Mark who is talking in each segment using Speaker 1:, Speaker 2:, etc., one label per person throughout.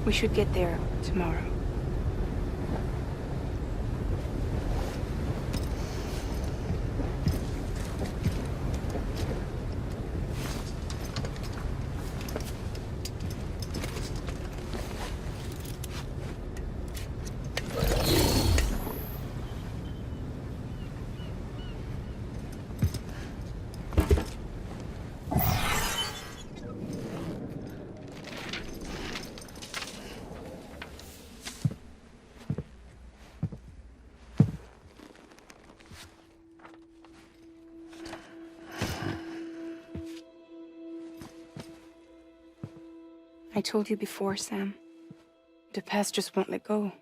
Speaker 1: We should get there tomorrow. I told you before, Sam. The past just won't let go.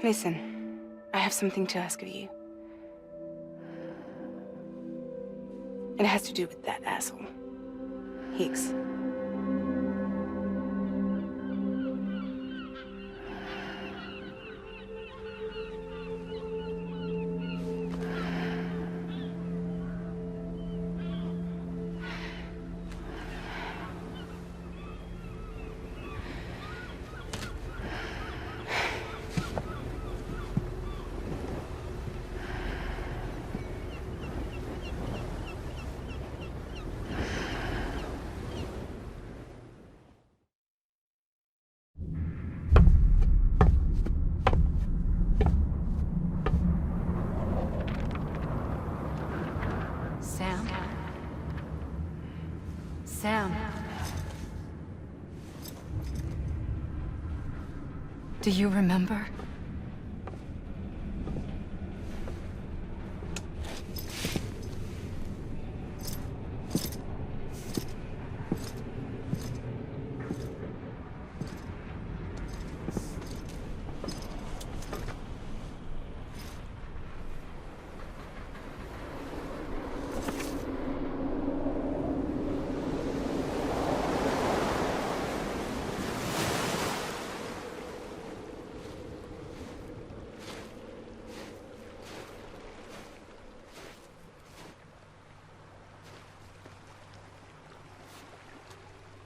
Speaker 1: Listen, I have something to ask of you. It has to do with that asshole, Higgs.
Speaker 2: Sam. Do you remember?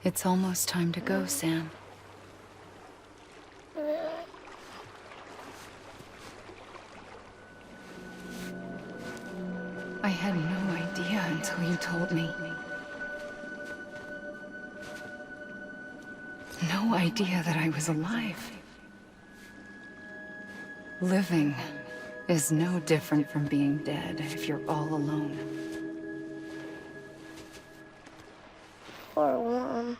Speaker 2: It's almost time to go, Sam. I had no idea until you told me. No idea that I was alive. Living is no different from being dead if you're all alone.
Speaker 3: For one,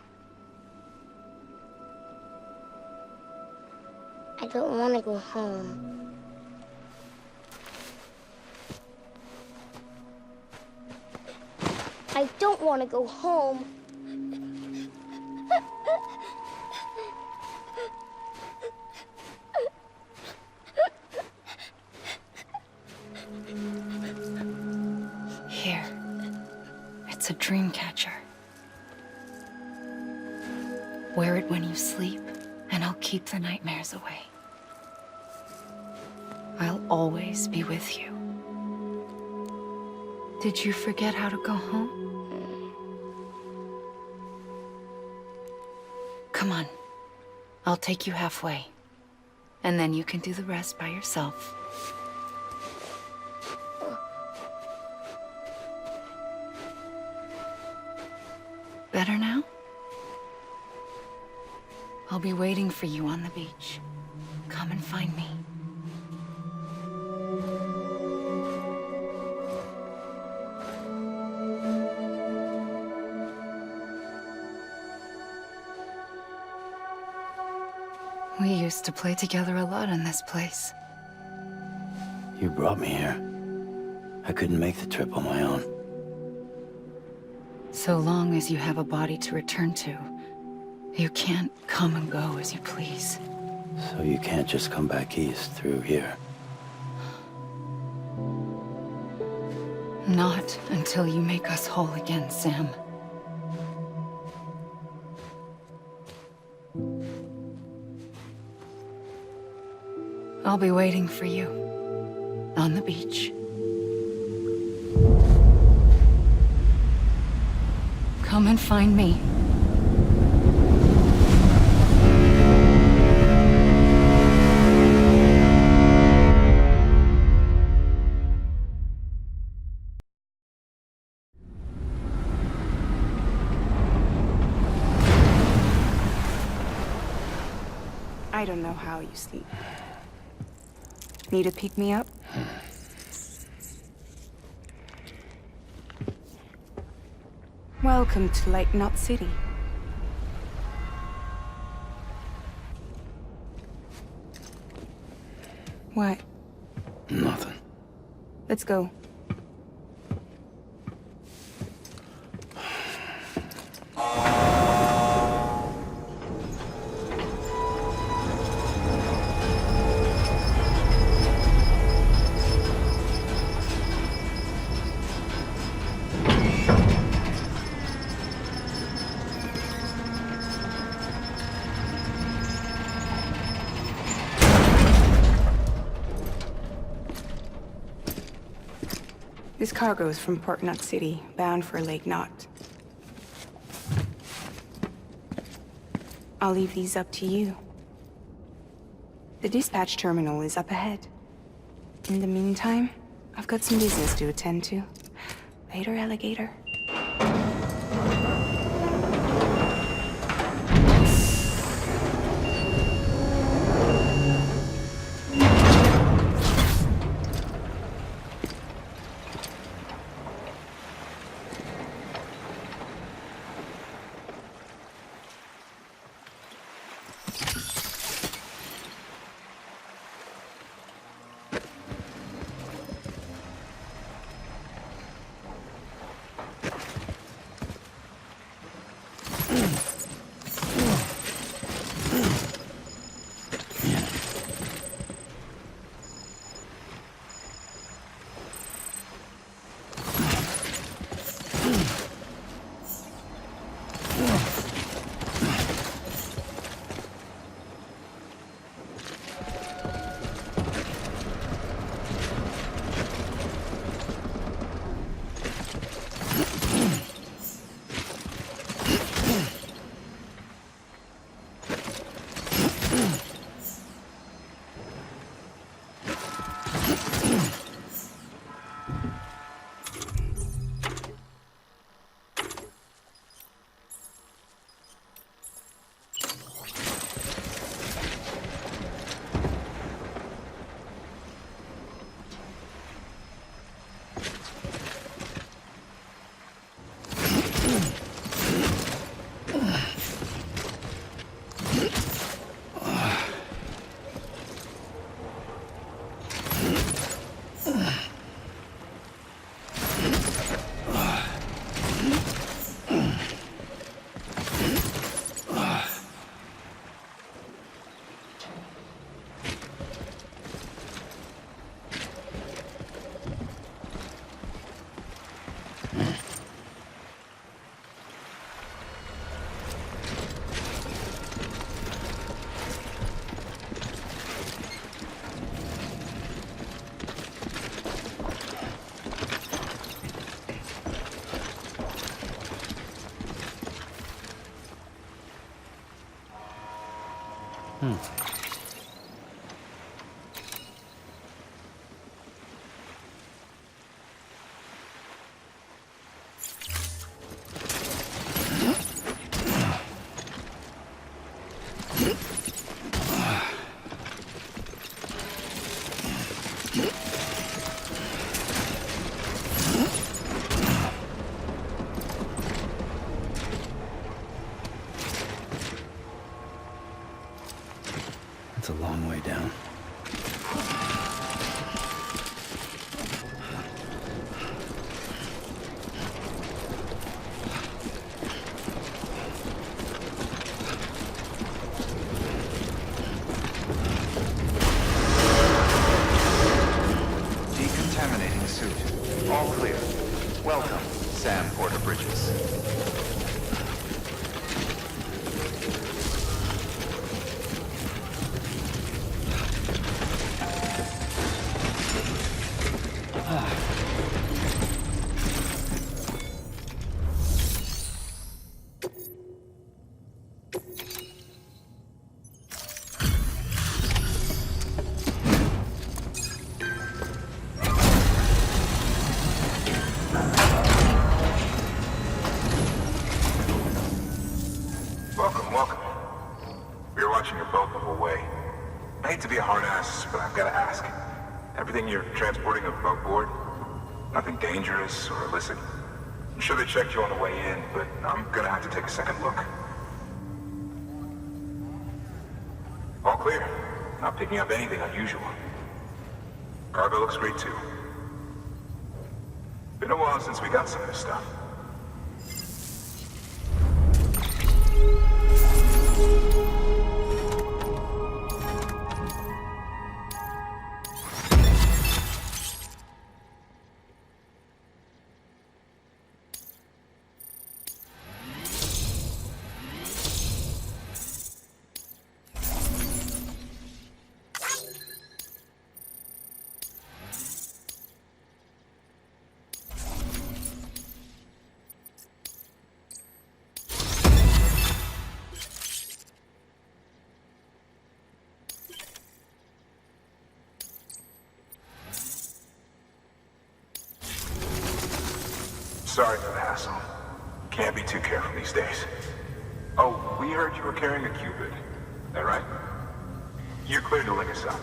Speaker 3: I don't want to go home. I don't want to go home.
Speaker 2: Here. It's a dream catcher. Wear it when you sleep, and I'll keep the nightmares away. I'll always be with you. Did you forget how to go home? Come on. I'll take you halfway. And then you can do the rest by yourself. Better now? I'll be waiting for you on the beach. Come and find me. We used to play together a lot in this place.
Speaker 4: You brought me here. I couldn't make the trip on my own.
Speaker 2: So long as you have a body to return to, you can't come and go as you please.
Speaker 4: So you can't just come back east through here?
Speaker 2: Not until you make us whole again, Sam. I'll be waiting for you on the beach. Come and find me.
Speaker 1: I don't know how you sleep. Need to pick me up? Welcome to Lake Knot City. What?
Speaker 4: Nothing.
Speaker 1: Let's go. This cargo is from Port Knot City, bound for Lake Knot. I'll leave these up to you. The dispatch terminal is up ahead. In the meantime, I've got some business to attend to. Later, alligator.
Speaker 4: It's a long way down.
Speaker 5: Decontaminating suit. All clear. Welcome, Sam Porter Bridges.
Speaker 6: welcome. We were watching your boat move away. I hate to be a hard ass, but I've got to ask. Everything you're transporting above board? Nothing dangerous or illicit? I'm sure they checked you on the way in, but I'm gonna have to take a second look. All clear. Not picking up anything unusual. Cargo looks great too. Been a while since we got some of this stuff. Sorry for the hassle. Can't be too careful these days. Oh, we heard you were carrying a Cupid. That right? You're cleared to link us up.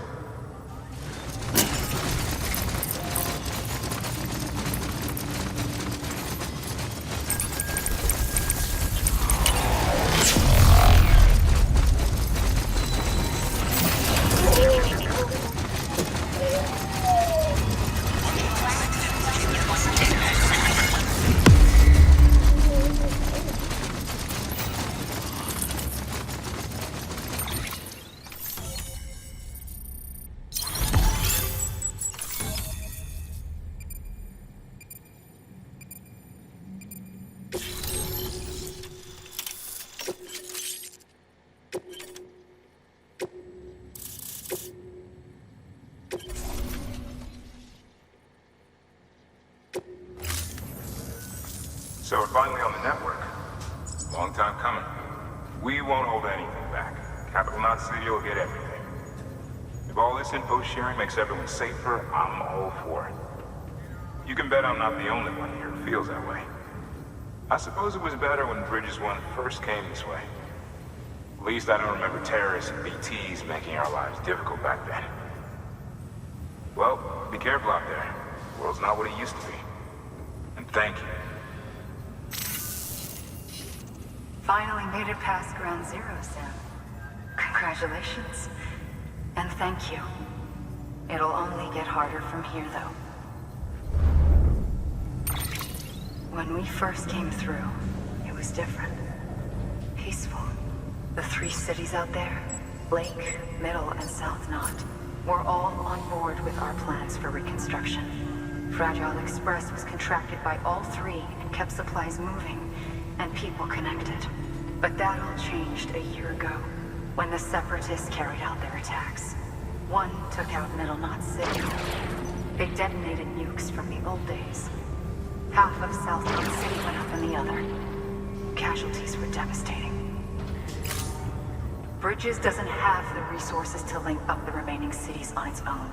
Speaker 6: So we're finally on the network. Long time coming. We won't hold anything back. Capital Knot City will get everything. If all this info sharing makes everyone safer, I'm all for it. You can bet I'm not the only one here who feels that way. I suppose it was better when Bridges 1 first came this way. At least I don't remember terrorists and BTs making our lives difficult back then. Well, be careful out there. The world's not what it used to be. And thank you.
Speaker 2: Finally made it past Ground Zero, Sam. Congratulations. And thank you. It'll only get harder from here, though. When we first came through, it was different. Peaceful. The 3 cities out there, Lake, Middle, and South Knot, were all on board with our plans for reconstruction. Fragile Express was contracted by all 3 and kept supplies moving and people connected. But that all changed a year ago, when the Separatists carried out their attacks. One took out Middle Knot City. They detonated nukes from the old days. Half of South Knot City went up in the other. Casualties were devastating. Bridges doesn't have the resources to link up the remaining cities on its own.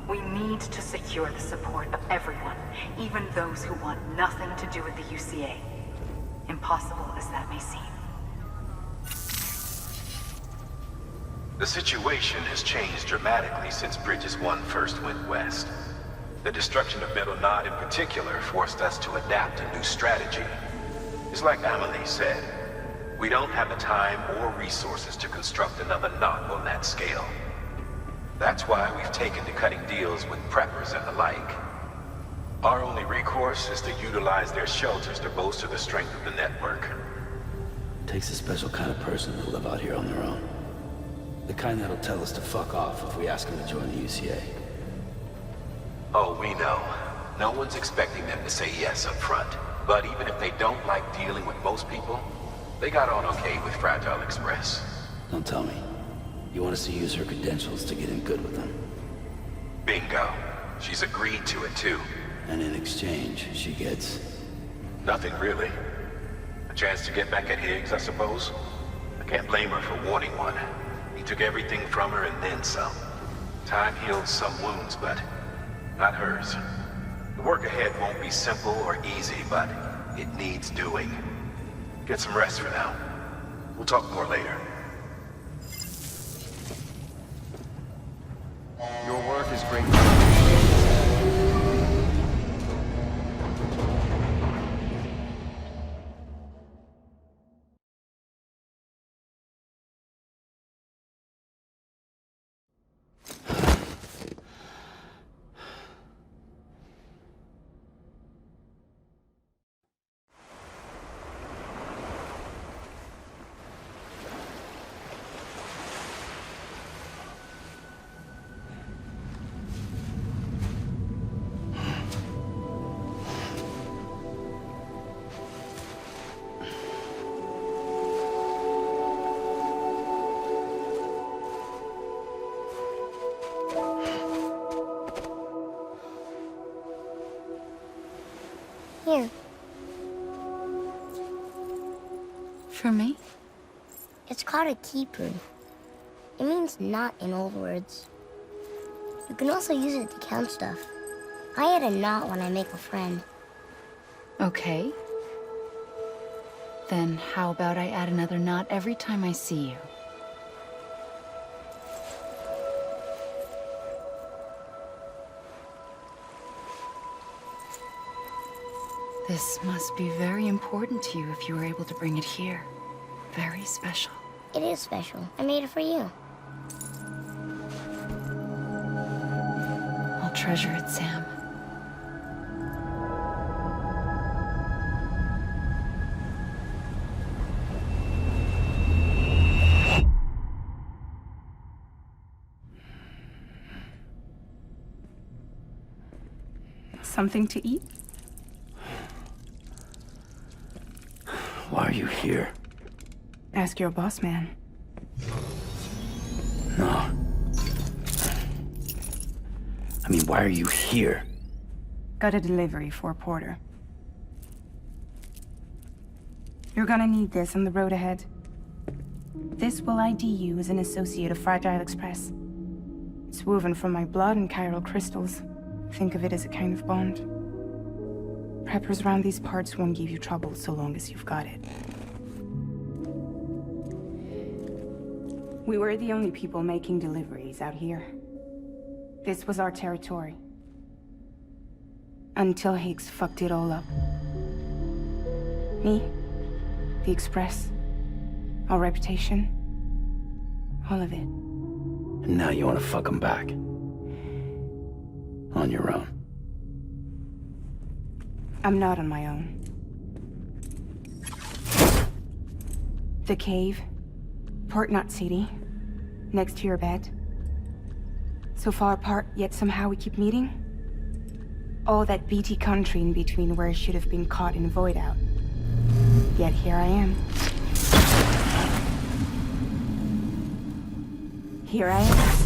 Speaker 2: We need to secure the support of everyone, even those who want nothing to do with the UCA. Impossible as that may seem.
Speaker 7: The situation has changed dramatically since Bridges 1 first went west. The destruction of Middle Knot in particular forced us to adapt a new strategy. It's like Amelie said, we don't have the time or resources to construct another knot on that scale. That's why we've taken to cutting deals with preppers and the like. Our only recourse is to utilize their shelters to bolster the strength of the network.
Speaker 4: Takes a special kind of person to live out here on their own. The kind that'll tell us to fuck off if we ask them to join the UCA.
Speaker 7: Oh, we know. No one's expecting them to say yes up front. But even if they don't like dealing with most people, they got on okay with Fragile Express.
Speaker 4: Don't tell me. You want us to use her credentials to get in good with them?
Speaker 7: Bingo. She's agreed to it too.
Speaker 4: And in exchange, she gets...
Speaker 7: Nothing really. A chance to get back at Higgs, I suppose? I can't blame her for wanting one. He took everything from her and then some. Time heals some wounds, but not hers. The work ahead won't be simple or easy, but it needs doing. Get some rest for now. We'll talk more later. Your work is great.
Speaker 3: Here.
Speaker 1: For me?
Speaker 3: It's called a keeper. It means knot in old words. You can also use it to count stuff. I add a knot when I make a friend.
Speaker 1: Okay. Then how about I add another knot every time I see you? This must be very important to you if you were able to bring it here. Very special.
Speaker 3: It is special. I made it for you.
Speaker 1: I'll treasure it, Sam. Something to eat?
Speaker 4: Why are you here?
Speaker 1: Ask your boss man.
Speaker 4: No. I mean, why are you here?
Speaker 1: Got a delivery for Porter. You're gonna need this on the road ahead. This will ID you as an associate of Fragile Express. It's woven from my blood and chiral crystals. Think of it as a kind of bond. Preppers around these parts won't give you trouble so long as you've got it. We were the only people making deliveries out here. This was our territory. Until Higgs fucked it all up. Me, the Express, our reputation, all of it.
Speaker 4: And now you want to fuck them back. On your own.
Speaker 1: I'm not on my own. The cave, Port Knot City, next to your bed. So far apart, yet somehow we keep meeting. All that BT country in between where I should have been caught in void out. Yet here I am. Here I am.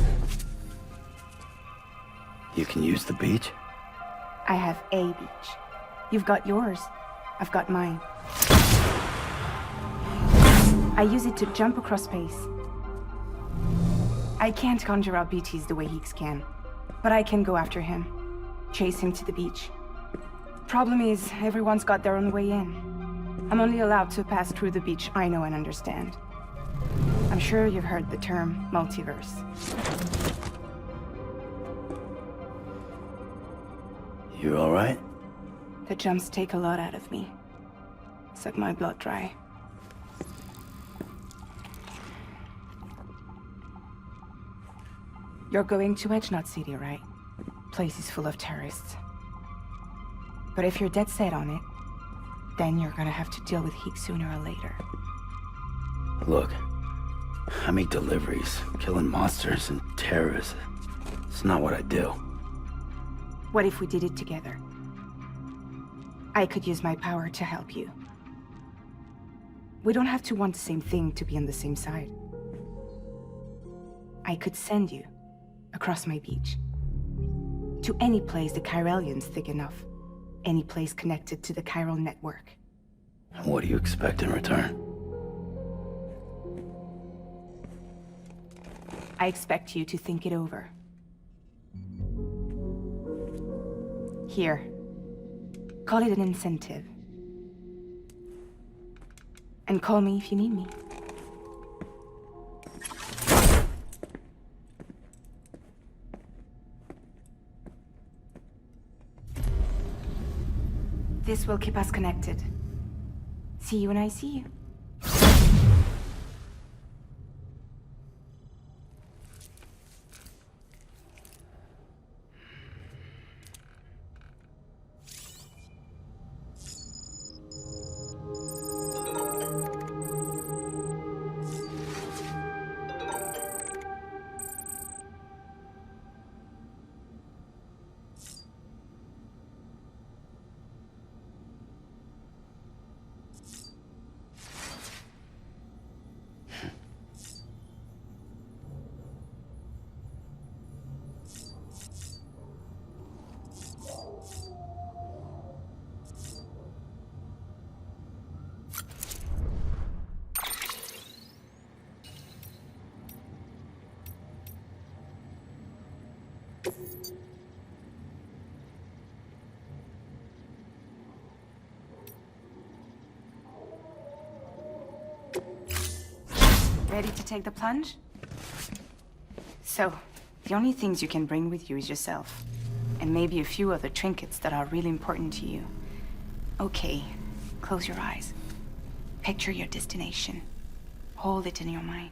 Speaker 4: You can use the beach?
Speaker 1: I have a beach. You've got yours. I've got mine. I use it to jump across space. I can't conjure out BTs the way Higgs can, but I can go after him, chase him to the beach. Problem is, everyone's got their own way in. I'm only allowed to pass through the beach I know and understand. I'm sure you've heard the term multiverse.
Speaker 4: You all right?
Speaker 1: The jumps take a lot out of me. Suck my blood dry. You're going to Edge Knot City, right? Place is full of terrorists. But if you're dead set on it, then you're gonna have to deal with Higgs sooner or later.
Speaker 4: Look, I make deliveries, killing monsters and terrorists. It's not what I do.
Speaker 1: What if we did it together? I could use my power to help you. We don't have to want the same thing to be on the same side. I could send you across my beach. To any place the Chiralian's thick enough. Any place connected to the chiral network.
Speaker 4: What do you expect in return?
Speaker 1: I expect you to think it over. Here. Call it an incentive. And call me if you need me. This will keep us connected. See you when I see you. Ready to take the plunge? So, the only things you can bring with you is yourself. And maybe a few other trinkets that are really important to you. Okay, close your eyes. Picture your destination. Hold it in your mind.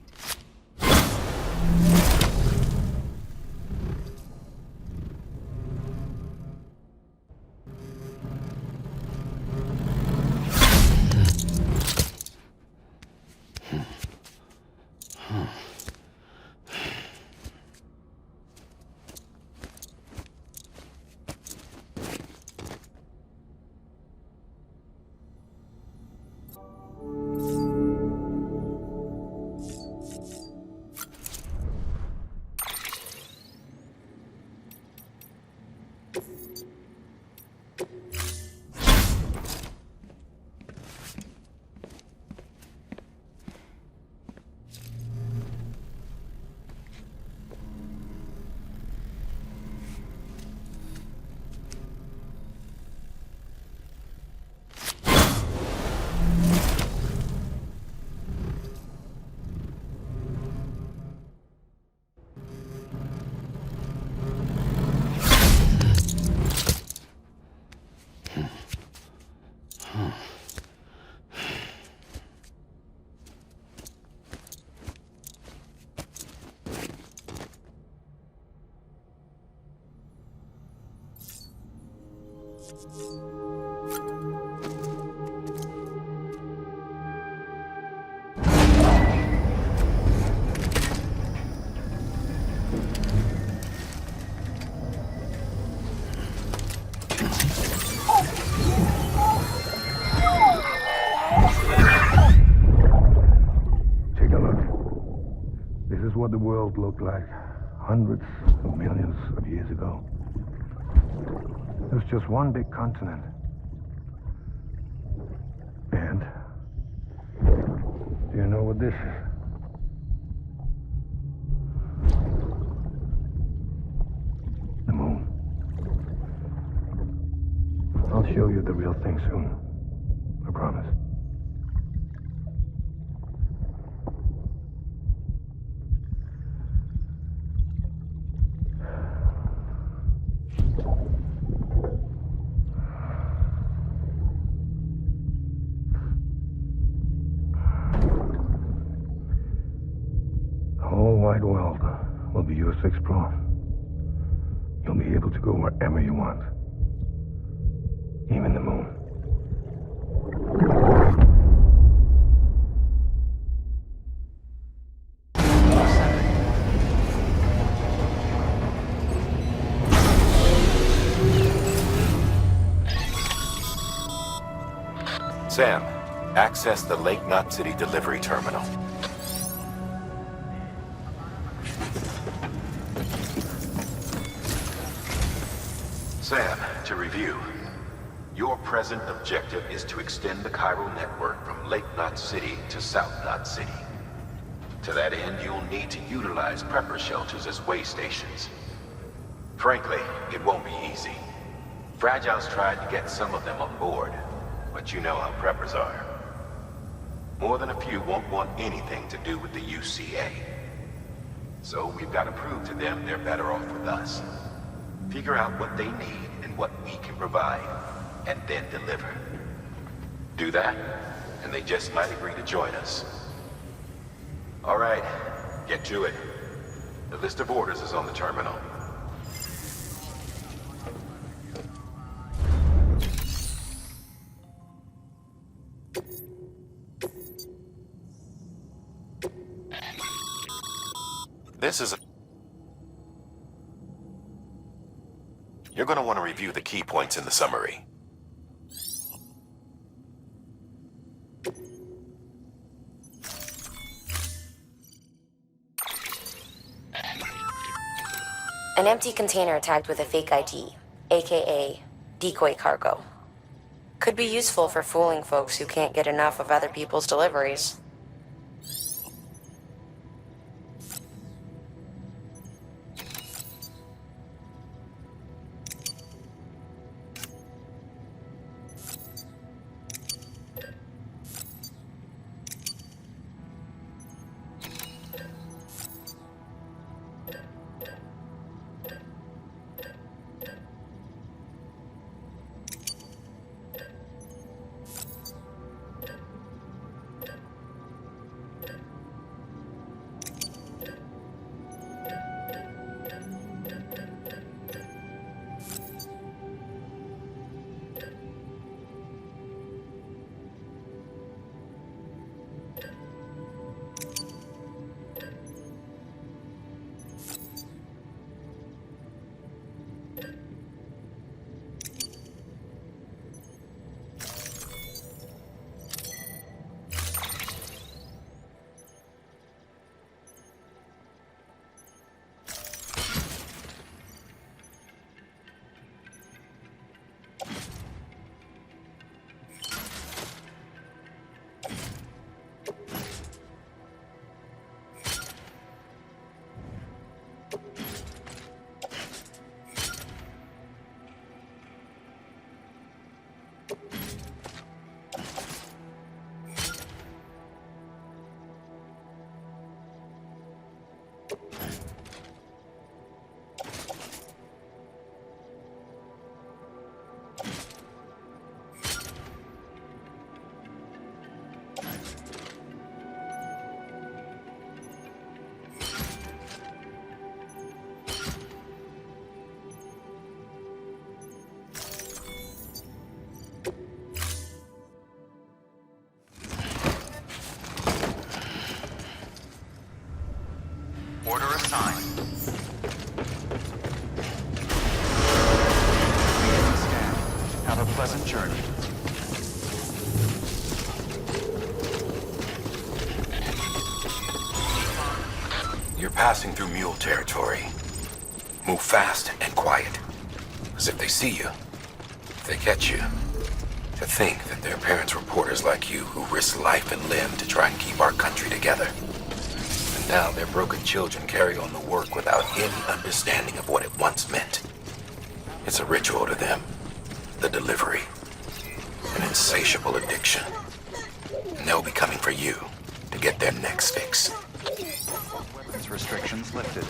Speaker 8: What the world looked like hundreds of millions of years ago. It was just one big continent. And do you know what this is? The moon. I'll show you the real thing soon. I promise. Wide world will be yours to explore. You'll be able to go wherever you want. Even the moon.
Speaker 7: Sam, access the Lake Knot City delivery terminal. Sam, to review, your present objective is to extend the chiral network from Lake Knot City to South Knot City. To that end, you'll need to utilize prepper shelters as way stations. Frankly, it won't be easy. Fragile's tried to get some of them on board, but you know how preppers are. More than a few won't want anything to do with the UCA. So we've got to prove to them they're better off with us. Figure out what they need and what we can provide, and then deliver. Do that, and they just might agree to join us. All right, get to it. The list of orders is on the terminal. This is You're going to want to review the key points in the summary.
Speaker 9: An empty container tagged with a fake ID, aka decoy cargo. Could be useful for fooling folks who can't get enough of other people's deliveries.
Speaker 5: Order assigned. Scan. Have a pleasant journey.
Speaker 7: You're passing through mule territory. Move fast and quiet. As if they see you, if they catch you. To think that their parents reporters like you who risk life and limb to try and keep our country together. And now their broken children carry on the work without any understanding of what it once meant. It's a ritual to them. The delivery. An insatiable addiction. And they'll be coming for you to get their next fix.
Speaker 5: Weapons restrictions lifted.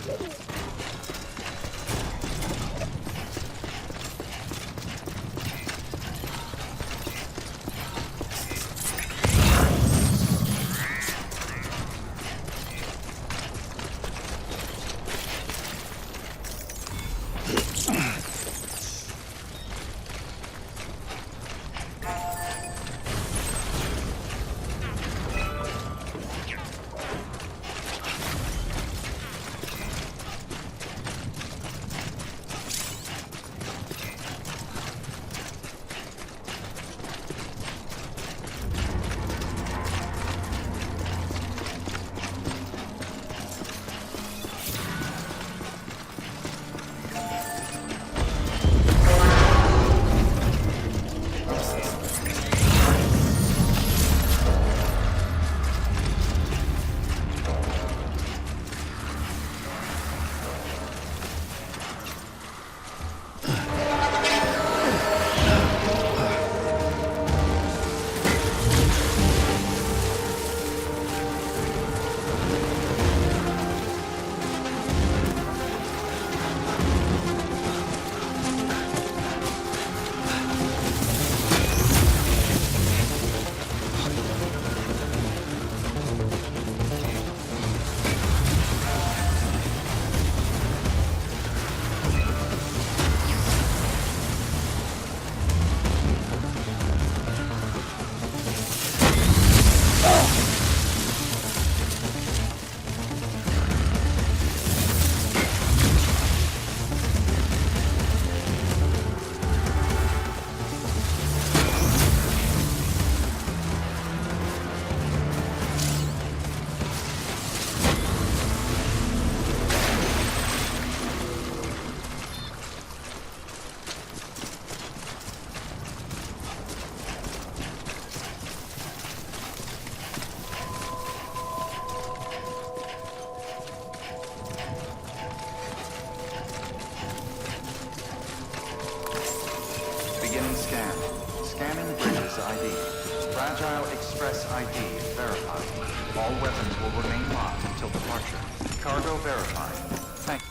Speaker 5: verified. All weapons will remain locked until departure. Cargo verified. Thank you.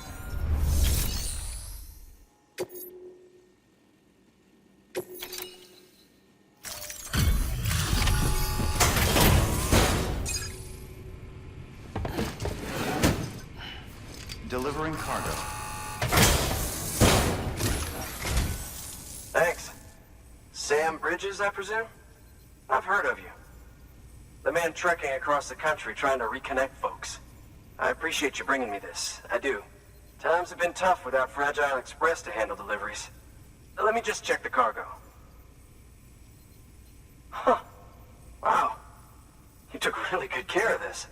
Speaker 5: Delivering cargo.
Speaker 10: Thanks. Sam Bridges, I presume? I've heard of you. The man trekking across the country trying to reconnect folks. I appreciate you bringing me this. I do. Times have been tough without Fragile Express to handle deliveries. Let me just check the cargo. Huh. Wow. You took really good care of this.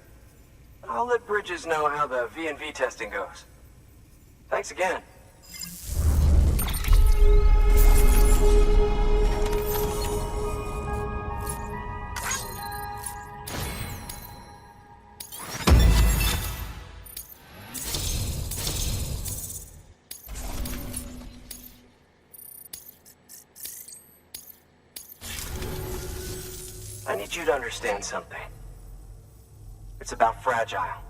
Speaker 10: I'll let Bridges know how the V&V testing goes. Thanks again. I need you to understand something. It's about Fragile.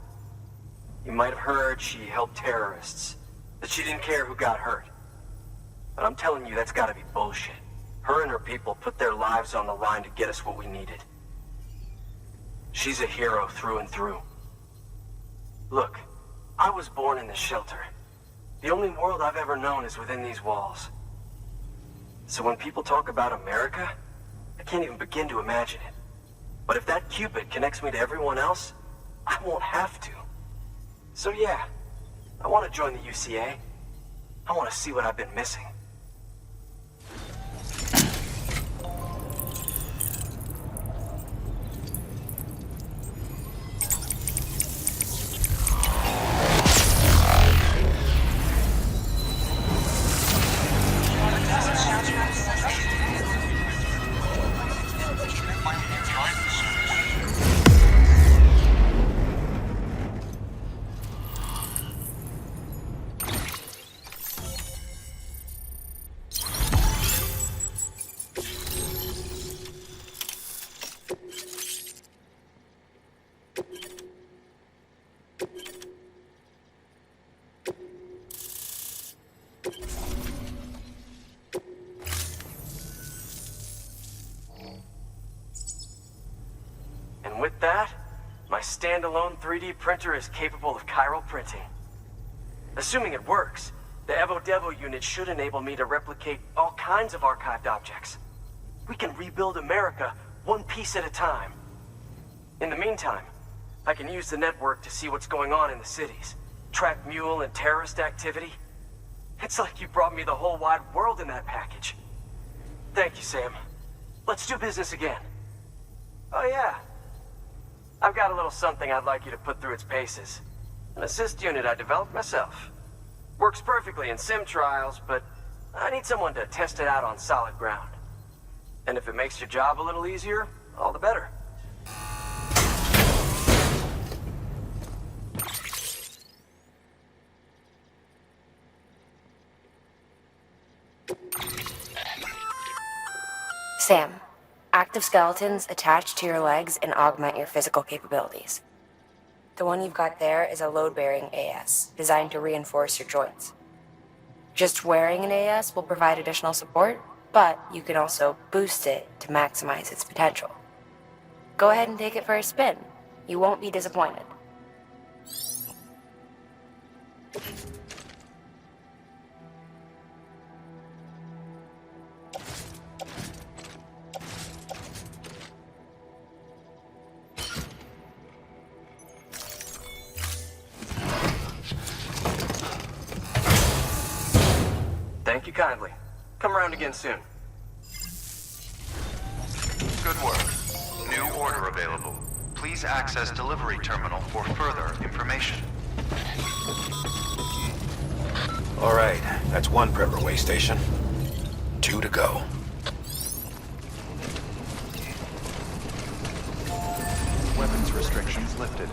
Speaker 10: You might have heard she helped terrorists, that she didn't care who got hurt. But I'm telling you, that's gotta be bullshit. Her and her people put their lives on the line to get us what we needed. She's a hero through and through. Look, I was born in this shelter. The only world I've ever known is within these walls. So when people talk about America, I can't even begin to imagine it. But if that Cupid connects me to everyone else, I won't have to. So yeah, I want to join the UCA. I want to see what I've been missing. And with that, my standalone 3D printer is capable of chiral printing. Assuming it works, the Evo Devo unit should enable me to replicate all kinds of archived objects. We can rebuild America one piece at a time. In the meantime, I can use the network to see what's going on in the cities, track mule and terrorist activity. It's like you brought me the whole wide world in that package. Thank you, Sam. Let's do business again. Oh yeah. I've got a little something I'd like you to put through its paces. An assist unit I developed myself. Works perfectly in sim trials, but I need someone to test it out on solid ground. And if it makes your job a little easier, all the better.
Speaker 9: Sam, active skeletons attach to your legs and augment your physical capabilities. The one you've got there is a load-bearing AS, designed to reinforce your joints. Just wearing an AS will provide additional support, but you can also boost it to maximize its potential. Go ahead and take it for a spin. You won't be disappointed.
Speaker 10: Thank you kindly. Come around again soon.
Speaker 5: Good work. New order available. Please access delivery terminal for further information.
Speaker 11: All right, that's one prepper way station. 2 to go.
Speaker 5: Weapons restrictions lifted.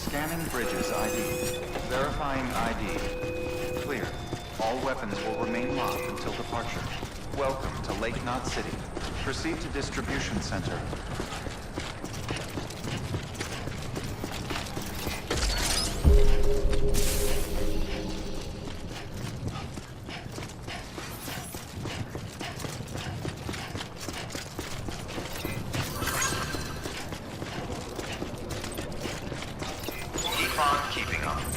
Speaker 5: Scanning Bridges ID. Verifying ID. Clear. All weapons will remain locked until departure. Welcome to Lake Knot City. Proceed to Distribution Center. Keep on keeping on.